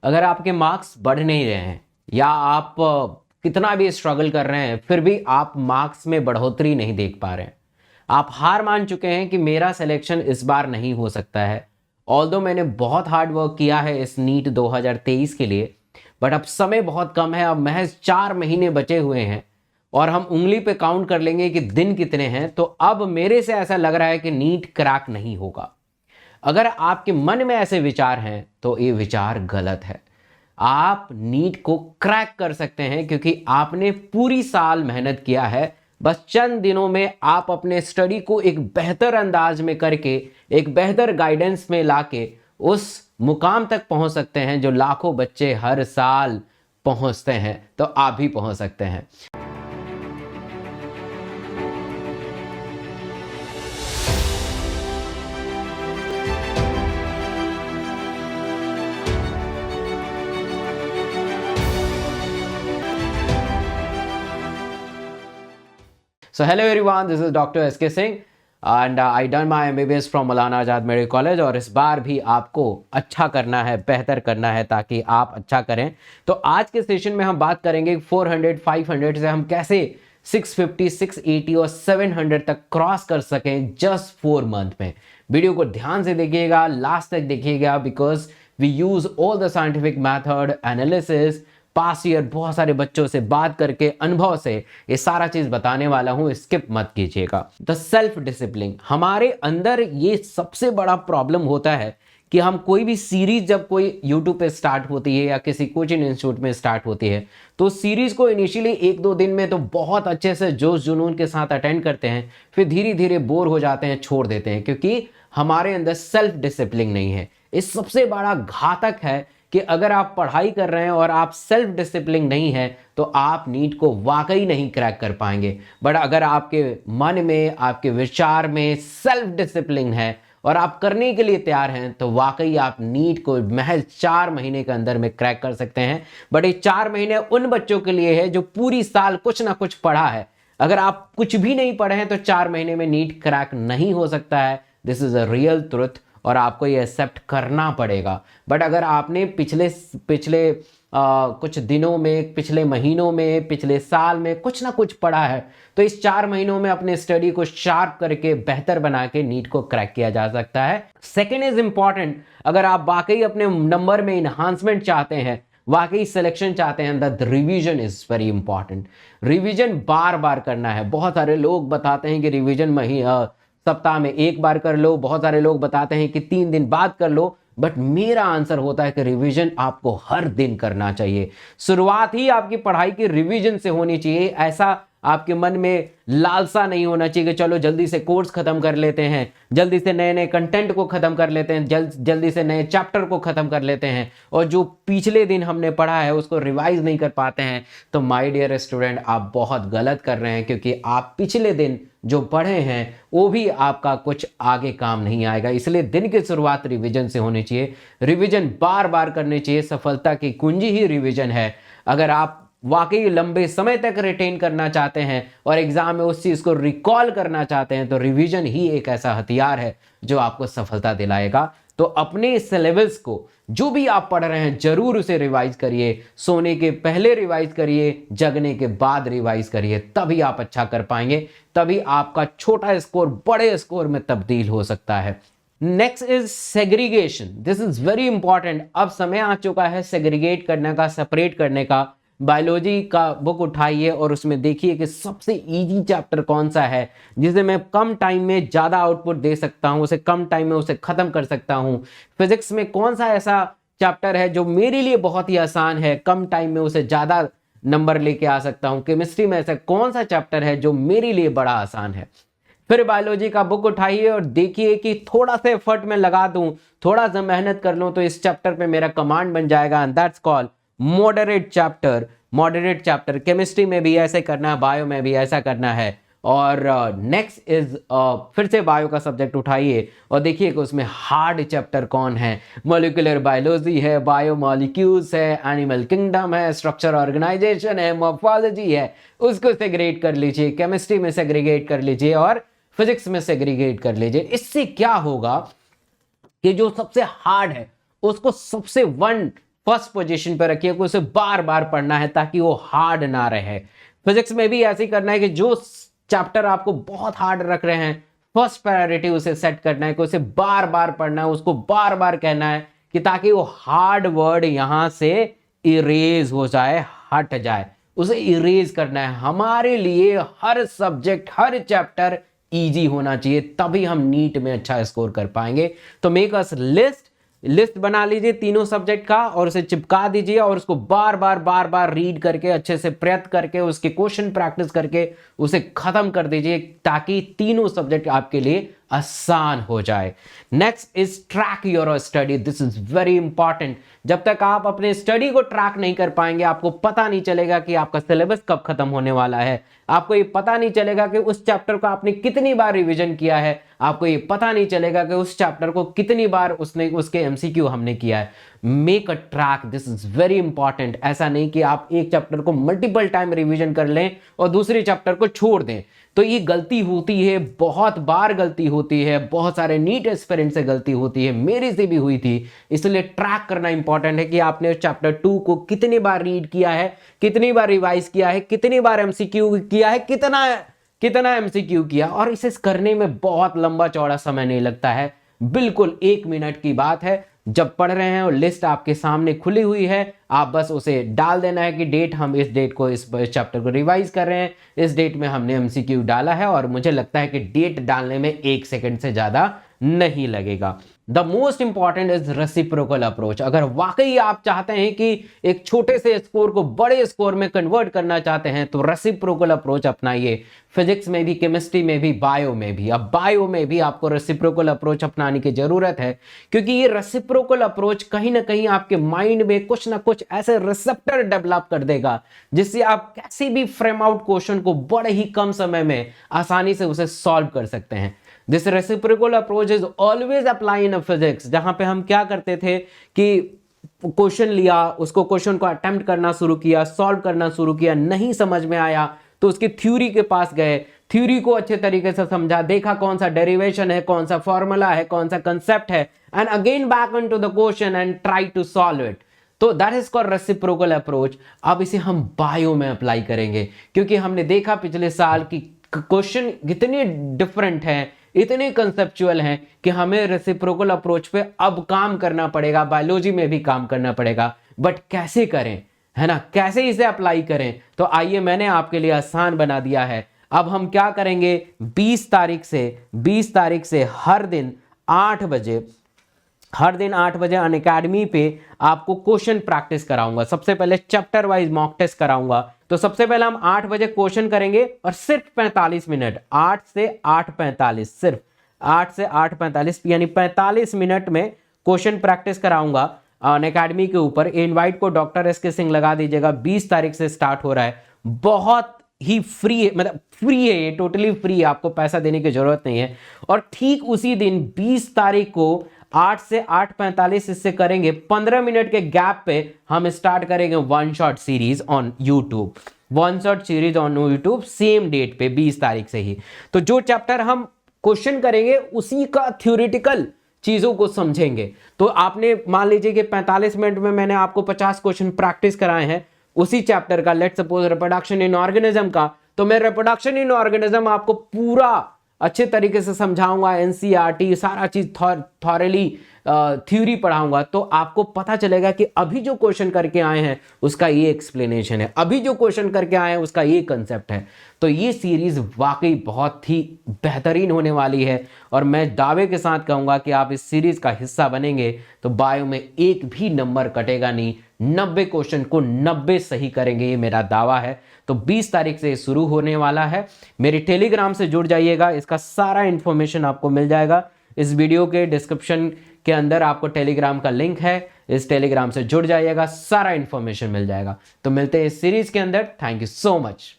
अगर आपके मार्क्स बढ़ नहीं रहे हैं या आप कितना भी स्ट्रगल कर रहे हैं फिर भी आप मार्क्स में बढ़ोतरी नहीं देख पा रहे हैं, आप हार मान चुके हैं कि मेरा सिलेक्शन इस बार नहीं हो सकता है, ऑल्दो मैंने बहुत हार्ड वर्क किया है इस नीट 2023 के लिए, बट अब समय बहुत कम है, अब महज 4 महीने बचे हुए हैं और हम उंगली पे काउंट कर लेंगे कि दिन कितने हैं, तो अब मेरे से ऐसा लग रहा है कि नीट क्रैक नहीं होगा। अगर आपके मन में ऐसे विचार हैं तो ये विचार गलत है। आप नीट को क्रैक कर सकते हैं क्योंकि आपने पूरी साल मेहनत किया है। बस चंद दिनों में आप अपने स्टडी को एक बेहतर अंदाज में करके, एक बेहतर गाइडेंस में लाके उस मुकाम तक पहुंच सकते हैं जो लाखों बच्चे हर साल पहुंचते हैं, तो आप भी पहुंच सकते हैं। So hello everyone, this is Dr. S.K. Singh and I done my MBBS from Maulana Azad medical college. और इस बार भी आपको अच्छा करना है, बेहतर करना है ताकि आप अच्छा करें। तो आज के सेशन में हम बात करेंगे 400, 500 से हम कैसे 650, 680 और 700 तक क्रॉस कर सकें जस्ट 4 मंथ में। वीडियो को ध्यान से देखिएगा, लास्ट तक देखिएगा, because we use all the scientific method, analysis, past year बहुत सारे बच्चों से बात करके अनुभव से ये सारा चीज बताने वाला हूं, स्किप मत कीजिएगा। द सेल्फ डिसिप्लिन, हमारे अंदर ये सबसे बड़ा प्रॉब्लम होता है कि हम कोई भी सीरीज जब कोई यूट्यूब पे स्टार्ट होती है या किसी कोचिंग इंस्टीट्यूट में स्टार्ट होती है तो सीरीज को इनिशियली 1-2 दिन में तो बहुत अच्छे से जोश जुनून के साथ अटेंड करते हैं, फिर धीरे धीरे बोर हो जाते हैं, छोड़ देते हैं, क्योंकि हमारे अंदर सेल्फ डिसिप्लिन नहीं है। इस सबसे बड़ा घातक है कि अगर आप पढ़ाई कर रहे हैं और आप सेल्फ डिसिप्लिन नहीं है तो आप नीट को वाकई नहीं क्रैक कर पाएंगे। बट अगर आपके मन में, आपके विचार में सेल्फ डिसिप्लिन है और आप करने के लिए तैयार हैं तो वाकई आप नीट को महज 4 महीने के अंदर में क्रैक कर सकते हैं। बट ये 4 महीने उन बच्चों के लिए है जो पूरी साल कुछ ना कुछ पढ़ा है। अगर आप कुछ भी नहीं पढ़े हैं तो 4 महीने में नीट क्रैक नहीं हो सकता है। This is a real truth और आपको ये एक्सेप्ट करना पड़ेगा। बट अगर आपने पिछले कुछ दिनों में, पिछले महीनों में, पिछले साल में कुछ ना कुछ पढ़ा है तो इस 4 महीनों में अपने स्टडी को शार्प करके बेहतर बना के नीट को क्रैक किया जा सकता है। सेकेंड इज इंपॉर्टेंट, अगर आप वाकई अपने नंबर में इन्हांसमेंट चाहते हैं, वाकई सिलेक्शन चाहते हैं, the revision is very important. Revision बार बार करना है। बहुत सारे लोग बताते हैं कि रिवीजन सप्ताह में 1 बार कर लो, बहुत सारे लोग बताते हैं कि 3 दिन बाद कर लो, बट मेरा आंसर होता है कि रिवीजन आपको हर दिन करना चाहिए। शुरुआत ही आपकी पढ़ाई की रिवीजन से होनी चाहिए। ऐसा आपके मन में लालसा नहीं होना चाहिए कि चलो जल्दी से कोर्स खत्म कर लेते हैं, जल्दी से नए नए कंटेंट को खत्म कर लेते हैं, जल्दी से नए चैप्टर को खत्म कर लेते हैं और जो पिछले दिन हमने पढ़ा है उसको रिवाइज नहीं कर पाते हैं। तो माय डियर स्टूडेंट, आप बहुत गलत कर रहे हैं, क्योंकि आप पिछले दिन जो पढ़े हैं वो भी आपका कुछ आगे काम नहीं आएगा। इसलिए दिन की शुरुआत रिवीजन से होनी चाहिए। रिवीजन बार बार करनी चाहिए। सफलता की कुंजी ही रिवीजन है। अगर आप वाकई लंबे समय तक रिटेन करना चाहते हैं और एग्जाम में उस चीज को रिकॉल करना चाहते हैं तो रिवीजन ही एक ऐसा हथियार है जो आपको सफलता दिलाएगा। तो अपने सिलेबस को जो भी आप पढ़ रहे हैं जरूर उसे रिवाइज करिए। सोने के पहले रिवाइज करिए, जगने के बाद रिवाइज करिए, तभी आप अच्छा कर पाएंगे। तभी आपका छोटा स्कोर बड़े स्कोर में तब्दील हो सकता है। Next is segregation. This is very important. अब समय आ चुका है सेग्रीगेट करने का, सेपरेट करने का। बायोलॉजी का बुक उठाइए और उसमें देखिए कि सबसे इजी चैप्टर कौन सा है जिसे मैं कम टाइम में ज़्यादा आउटपुट दे सकता हूं, उसे कम टाइम में उसे ख़त्म कर सकता हूं। फिजिक्स में कौन सा ऐसा चैप्टर है जो मेरे लिए बहुत ही आसान है, कम टाइम में उसे ज़्यादा नंबर लेके आ सकता हूं। केमिस्ट्री में ऐसा कौन सा चैप्टर है जो मेरे लिए बड़ा आसान है। फिर बायोलॉजी का बुक उठाइए और देखिए कि थोड़ा सा एफर्ट में लगा दूं, थोड़ा सा मेहनत कर लूं तो इस चैप्टर पे मेरा कमांड बन जाएगा, and that's called moderate chapter. Moderate chapter chemistry में भी ऐसे करना है, बायो में भी ऐसा करना है। और नेक्स्ट इज फिर से बायो का सब्जेक्ट उठाइए और देखिए कि उसमें हार्ड चैप्टर कौन है। मॉलिक्यूलर बायोलॉजी है, बायोमॉलिक्यूल्स है, एनिमल किंगडम है, स्ट्रक्चर ऑर्गेनाइजेशन है, मॉर्फोलॉजी है, उसको सेग्रीगेट कर लीजिए। केमिस्ट्री में सेग्रीगेट कर लीजिए और फिजिक्स में सेग्रीगेट कर लीजिए। इससे क्या होगा कि जो सबसे हार्ड है उसको सबसे 1 फर्स्ट पोजीशन पर रखिए, उसे बार बार पढ़ना है ताकि वो हार्ड ना रहे। फिजिक्स में भी ऐसे ही करना है कि जो चैप्टर आपको बहुत हार्ड रख रहे हैं, फर्स्ट प्रायोरिटी उसे सेट करना है कि उसे बार बार पढ़ना है, उसको बार बार कहना है कि ताकि वो हार्ड वर्ड यहां से इरेज हो जाए, हट जाए, उसे इरेज करना है। हमारे लिए हर सब्जेक्ट, हर चैप्टर इजी होना चाहिए, तभी हम नीट में अच्छा स्कोर कर पाएंगे। तो मेक अस लिस्ट बना लीजिए तीनों सब्जेक्ट का और उसे चिपका दीजिए और उसको बार बार रीड करके, अच्छे से प्रयत्न करके, उसके क्वेश्चन प्रैक्टिस करके उसे खत्म कर दीजिए ताकि तीनों सब्जेक्ट आपके लिए आसान हो जाए। Next is track your study. This is very important. जब तक आप अपने स्टडी को ट्रैक नहीं कर पाएंगे, आपको पता नहीं चलेगा कि आपका सिलेबस कब खत्म होने वाला है, आपको ये पता नहीं चलेगा कि उस चैप्टर को आपने कितनी बार रिवीजन किया है, आपको ये पता नहीं चलेगा कि उस चैप्टर को कितनी बार उसके एमसीक्यू हमने किया है। Make a track, this is very important. ऐसा नहीं कि आप एक चैप्टर को मल्टीपल टाइम रिवीजन कर लें और दूसरे चैप्टर को छोड़ दें, तो ये गलती होती है, बहुत बार गलती होती है, बहुत सारे नीट एस्पिरेंट से गलती होती है, मेरे से भी हुई थी। इसलिए ट्रैक करना इंपॉर्टेंट है कि आपने चैप्टर 2 को कितनी बार रीड किया है, कितनी बार रिवाइज किया है, कितनी बार एमसीक्यू किया है, कितना एमसीक्यू किया। और इसे करने में बहुत लंबा चौड़ा समय नहीं लगता है, बिल्कुल 1 मिनट की बात है। जब पढ़ रहे हैं और लिस्ट आपके सामने खुली हुई है, आप बस उसे डाल देना है कि डेट, हम इस डेट को, इस चैप्टर को रिवाइज कर रहे हैं, इस डेट में हमने एमसीक्यू डाला है। और मुझे लगता है कि डेट डालने में 1 सेकंड से ज्यादा नहीं लगेगा। The most important is reciprocal approach. अगर वाकई आप चाहते हैं कि एक छोटे से स्कोर को बड़े स्कोर में कन्वर्ट करना चाहते हैं, तो रेसिप्रोकल अप्रोच अपनाइए। फिजिक्स में भी, केमिस्ट्री में भी, बायो में भी। अब बायो में भी आपको रेसिप्रोकल अप्रोच अपनाने की जरूरत है, क्योंकि ये रेसिप्रोकल अप्रोच कहीं ना कहीं आपके माइंड में कुछ ना कुछ ऐसे रिसेप्टर डेवलप कर देगा जिससे आप कैसे भी फ्रेम आउट क्वेश्चन को बड़े ही कम समय में आसानी से उसे सॉल्व कर सकते हैं। This reciprocal approach is always apply in physics, जहां पे हम क्या करते थे कि क्वेश्चन लिया, उसको क्वेश्चन को अटेम्प्ट करना शुरू किया, सॉल्व करना शुरू किया, नहीं समझ में आया तो उसकी थ्योरी के पास गए, थ्योरी को अच्छे तरीके से समझा, देखा कौन सा डेरिवेशन है, कौन सा फॉर्मूला है, कौन सा कंसेप्ट है, and again back into the question and try to solve it. तो that is called reciprocal approach. अब इसे हम बायो में अप्लाई करेंगे, क्योंकि हमने देखा पिछले साल की क्वेश्चन कितने डिफरेंट हैं, इतने कंसेप्चुअल हैं कि हमें रेसिप्रोकल अप्रोच पे अब काम करना पड़ेगा, बायोलॉजी में भी काम करना पड़ेगा। बट कैसे करें, है ना, कैसे इसे अप्लाई करें? तो आइए, मैंने आपके लिए आसान बना दिया है। अब हम क्या करेंगे, 20 तारीख से हर दिन 8 बजे अनअकैडमी पे आपको क्वेश्चन प्रैक्टिस कराऊंगा। सबसे पहले चैप्टर वाइज मॉक टेस्ट कराऊंगा। तो सबसे पहले हम 8 बजे क्वेश्चन करेंगे और सिर्फ 45 मिनट, 8 से 8:45, सिर्फ 8 से 8:45 यानी 45 मिनट में क्वेश्चन प्रैक्टिस कराऊंगा अनअकैडमी के ऊपर। इनवाइट को डॉक्टर एसके सिंह लगा दीजिएगा। 20 तारीख से स्टार्ट हो रहा है, बहुत ही फ्री है, मतलब फ्री है, ये टोटली फ्री है, आपको पैसा देने की जरूरत नहीं है। और ठीक उसी दिन 20 तारीख को 8 से 8:45 इससे करेंगे, 15 मिनट के गैप पे हम स्टार्ट करेंगे one shot series on YouTube, same date पे 20 तारीख से ही। तो जो चैप्टर हम क्वेश्चन करेंगे उसी का थ्योरेटिकल चीजों को समझेंगे। तो आपने मान लीजिए कि 45 मिनट में मैंने आपको 50 क्वेश्चन प्रैक्टिस कराए हैं उसी चैप्टर का, let's suppose reproduction in organism का, तो मैं रिप्रोडक्शन इन ऑर्गेनिज्म आपको पूरा अच्छे तरीके से समझाऊंगा, एनसीईआरटी सारा चीज थॉरली थ्योरी पढ़ाऊंगा। तो आपको पता चलेगा कि अभी जो क्वेश्चन करके आए हैं उसका ये एक्सप्लेनेशन है, अभी जो क्वेश्चन करके आए हैं उसका ये कंसेप्ट है। तो ये सीरीज वाकई बहुत ही बेहतरीन होने वाली है और मैं दावे के साथ कहूंगा कि आप इस सीरीज का हिस्सा बनेंगे तो बायो में एक भी नंबर कटेगा नहीं, 90 क्वेश्चन को 90 सही करेंगे, ये मेरा दावा है। तो 20 तारीख से शुरू होने वाला है। मेरे टेलीग्राम से जुड़ जाइएगा, इसका सारा इंफॉर्मेशन आपको मिल जाएगा। इस वीडियो के डिस्क्रिप्शन के अंदर आपको टेलीग्राम का लिंक है, इस टेलीग्राम से जुड़ जाइएगा, सारा इंफॉर्मेशन मिल जाएगा। तो मिलते हैं इस सीरीज के अंदर। Thank you so much.